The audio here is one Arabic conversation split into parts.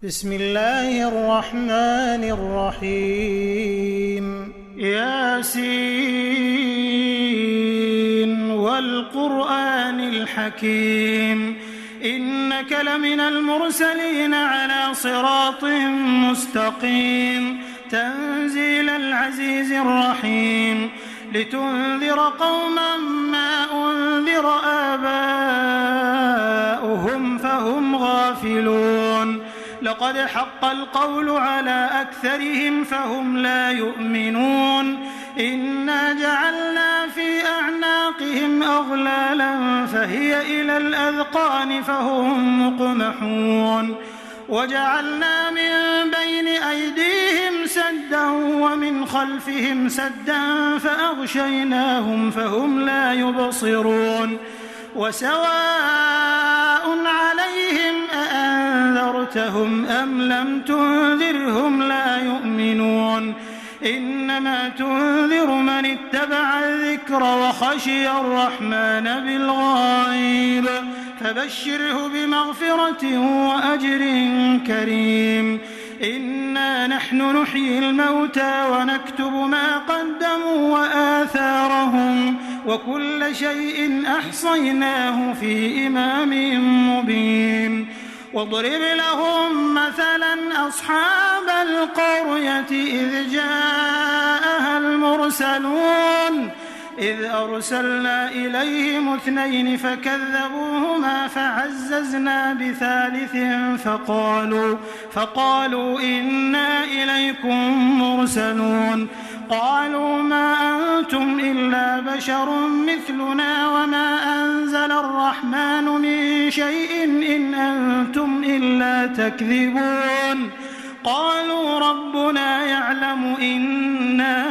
بسم الله الرحمن الرحيم ياسين والقرآن الحكيم إنك لمن المرسلين على صراط مستقيم تنزيل العزيز الرحيم لتنذر قوما ما أنذر آباؤهم فهم غافلون لقد حق القول على أكثرهم فهم لا يؤمنون إنا جعلنا في أعناقهم أغلالا فهي إلى الأذقان فهم مقمحون وجعلنا من بين أيديهم سدا ومن خلفهم سدا فأغشيناهم فهم لا يبصرون وسواء عليهم أأنذرتهم أم لم تنذرهم لا يؤمنون إنما تنذر من اتبع الذكر وخشي الرحمن بالغيب فبشره بمغفرة وأجر كريم إنا نحن نحيي الموتى ونكتب ما قدموا وآثارهم وكل شيء أحصيناه في إمام مبين واضرب لهم مثلا أصحاب القرية إذ جاءها المرسلون إذ أرسلنا إليهم 2 فكذبوهما فعززنا بثالث فقالوا إنا إليكم مرسلون قالوا ما أنتم إلا بشر مثلنا وما أنزل الرحمن من شيء إن أنتم إلا تكذبون قالوا ربنا يعلم إنا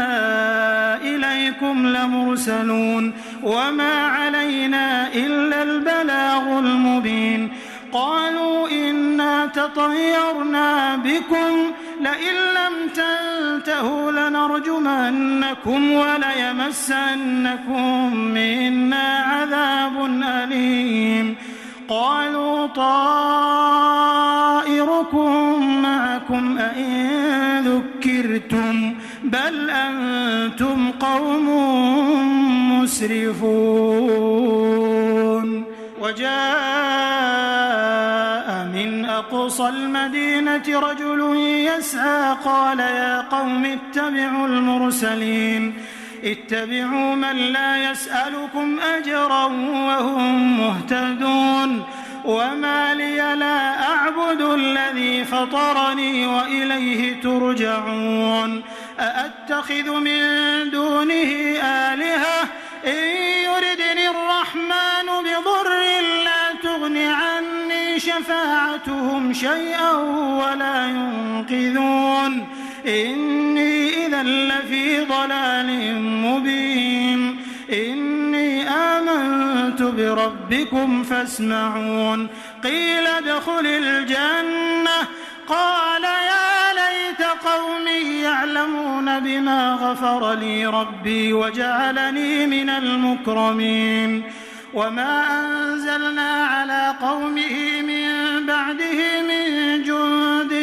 إليكم لمرسلون وما علينا إلا البلاغ المبين قالوا إنا تطيرنا بكم لئن لم تنتهوا لنرجمنكم وليمسنكم منا عذاب أليم قالوا طائركم معكم أئن ذكرتم بل أنتم قوم مسرفون وجاء من أقصى المدينة رجل يسعى قال يا قوم اتبعوا المرسلين اتبعوا من لا يسألكم أجرا وهم مهتدون وما لي لا أعبد الذي فطرني وإليه ترجعون أأتخذ من دونه آلهة إن يردني الرحمن بضر لا تغن عني شفاعتهم شيئا ولا ينقذون إني إذا لفي ضلال مبين إني آمنت بربكم فاسمعون قيل ادخل الجنة قال يا ليت قومي يعلمون بما غفر لي ربي وجعلني من المكرمين وما أنزلنا على قومه من بعده من جند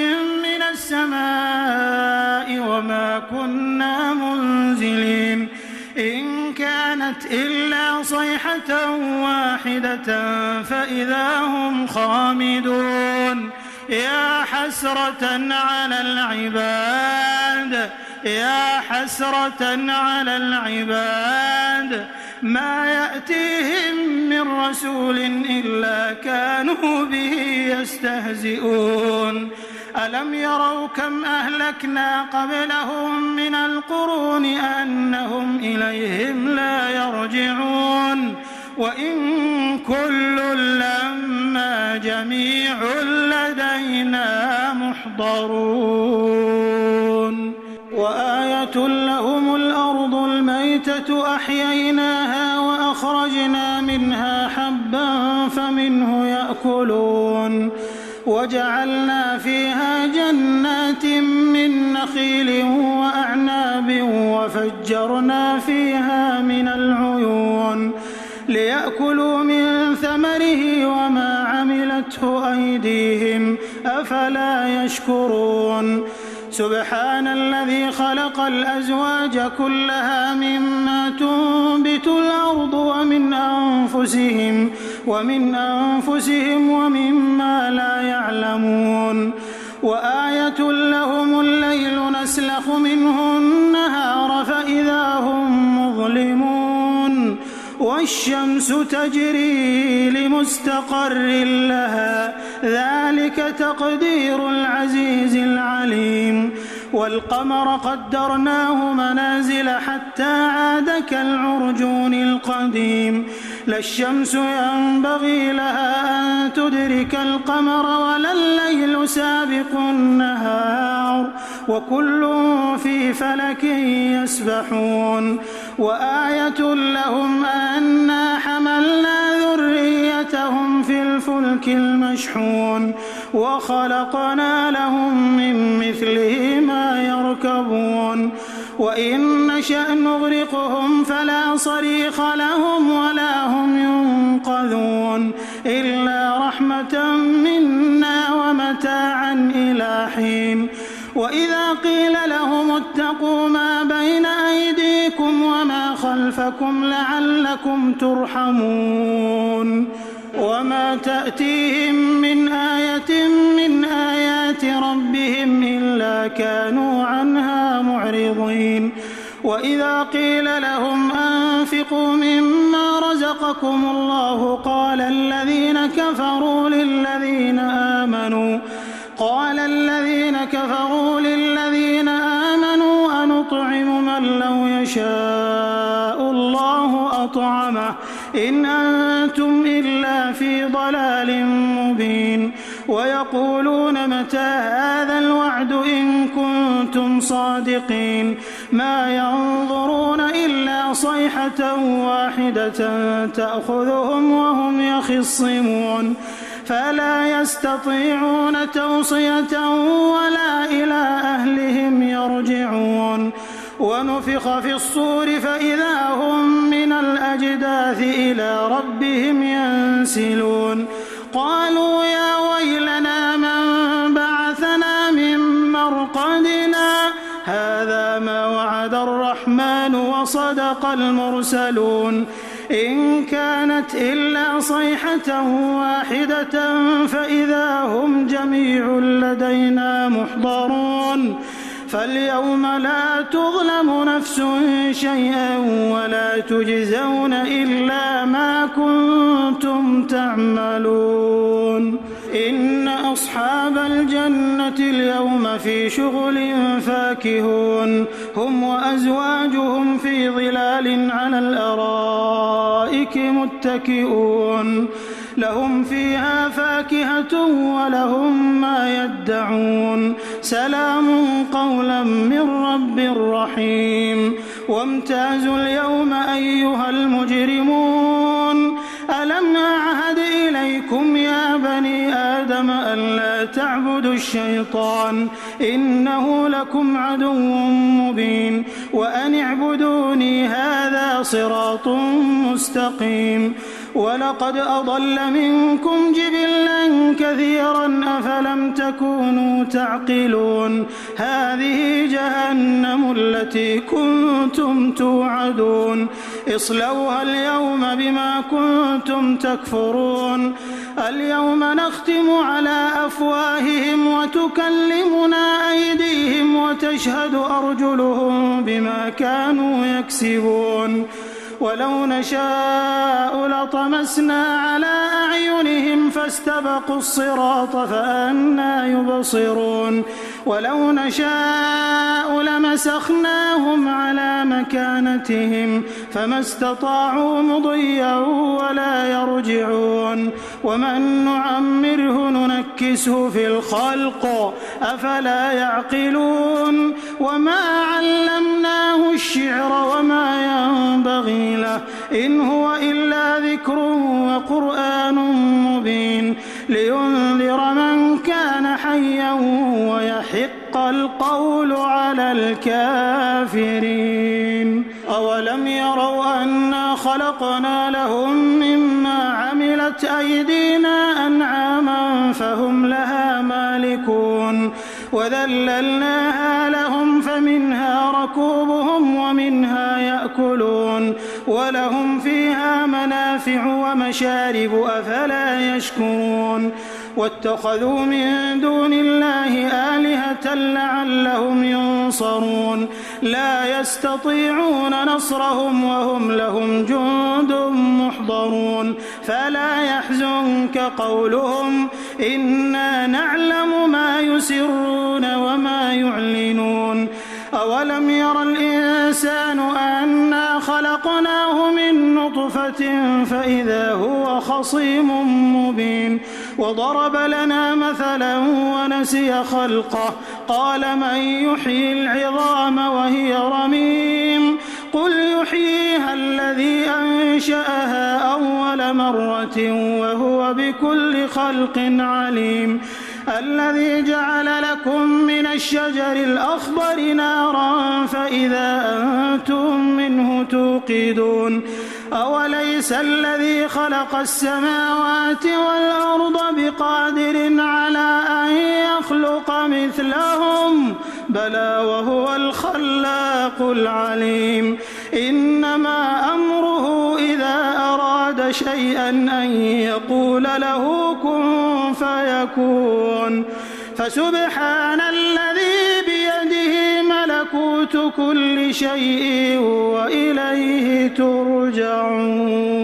من السماء وما كنا منزلين إن كانت إلا صيحة واحدة فإذا هم خامدون يا حسرة على العباد ما يأتيهم من رسول إلا كانوا به يستهزئون ألم يروا كم أهلكنا قبلهم من القرون أنهم إليهم لا يرجعون وإن كل لما جميع لدينا محضرون وآية لهم الأرض الميتة أحييناها وأخرجنا منها حبا فمنه يأكلون وجعلنا فيها جنات من نخيل وأعناب وفجرنا فيها من العيون ليأكلوا من ثمره وما عملته أيديهم أفلا أفلا يشكرون سبحان الذي خلق الأزواج كلها مما تنبت الأرض ومن أنفسهم ومما لا يعلمون وآية لهم الليل نسلخ منه النهار فإذا هم مظلمون والشمس تجري لمستقر لها ذلك تقدير العزيز العليم والقمر قدرناه منازل حتى عاد كالعرجون القديم لا الشمس ينبغي لها أن تدرك القمر ولا الليل سابق النهار وكل في فلك يسبحون وآية لهم أنا حملنا ذريتهم في الفلك المشحون وخلقنا لهم من مثله ما يركبون وإن نشأ نغرقهم فلا صريخ لهم ولا هم ينقذون إلا رحمة منا ومتاعا إلى حين وإذا قيل لهم اتقوا ما بين أيديكم وما خلفكم لعلكم ترحمون وما تأتيهم من آية من آيات ربهم إلا كانوا عنها معرضين وإذا قيل لهم أنفقوا مما رزقكم الله قال الذين كفروا للذين آمنوا أنطعم من لو يشاء الله أطعمه إن أنتم إلا في ضلال مبين ويقولون متى هذا الوعد إن كنتم صادقين ما ينظرون إلا صيحة واحدة تأخذهم وهم يخصمون فلا يستطيعون توصية ولا إلى أهلهم يرجعون ونفخ في الصور فإذا هم من الأجداث إلى ربهم ينسلون قالوا يا ويلنا من بعثنا من مرقدنا هذا ما وعد الرحمن وصدق المرسلون إن كانت إلا صيحة واحدة فإذا هم جميع لدينا محضرون فاليوم لا تظلم نفس شيئا ولا تجزون إلا ما كنتم تعملون إن أصحاب الجنة اليوم في شغل فاكهون هم وأزواجهم في ظلال على الأرائك متكئون لهم فيها فاكهة ولهم ما يدعون سلام قولا من رب رحيم وامتازوا اليوم أيها المجرمون ألم أعهد إليكم يا بني آدم ألا تعبدوا الشيطان إنه لكم عدو مبين وأن اعبدوني هذا صراط مستقيم ولقد أضل منكم جبلا كثيرا أفلم تكونوا تعقلون هذه جهنم التي كنتم توعدون اصلوها اليوم بما كنتم تكفرون اليوم نختم على أفواههم وتكلمنا أيديهم وتشهد أرجلهم بما كانوا يكسبون ولو نشاء لطمسنا على أعينهم فاستبقوا الصراط فأنى يبصرون ولو نشاء لمسخناهم على مكانتهم فما استطاعوا مضيا ولا يرجعون ومن نعمره ننكسه في الخلق أفلا يعقلون وما علمناه الشعر وما ينبغي له إن هو إلا ذكر وقرآن مبين لينذر من كان حيا ويحق القول على الكافرين أولم يروا أنا خلقنا لهم مما عملت أيدينا أنعاما فهم لها مالكون وذللناها لهم فمنها ركوبهم ومنها يأكلون ولهم فيها منافع ومشارب أفلا يشكرون واتخذوا من دون الله آلهة لعلهم ينصرون لا يستطيعون نصرهم وهم لهم جند محضرون فلا يحزنك قولهم إنا نعلم ما يسرون وما يعلنون أولم ير الإنسان أنا خلقناه من نطفة فإذا هو خصيم مبين وضرب لنا مثلا ونسي خلقه قال من يحيي العظام وهي رميم قل يحييها الذي أنشأها أول مرة وهو بكل خلق عليم الذي جعل لكم من الشجر الأخضر نارا فإذا أنتم منه توقدون أوليس الذي خلق السماوات والأرض بقادر على أن يخلق مثلهم بلى وهو الخلاق العليم إنما أمره إذا أراد شيئا أن يقول له كن فيكون فسبحان الذي بيده ملكوت كل شيء وإليه ترجعون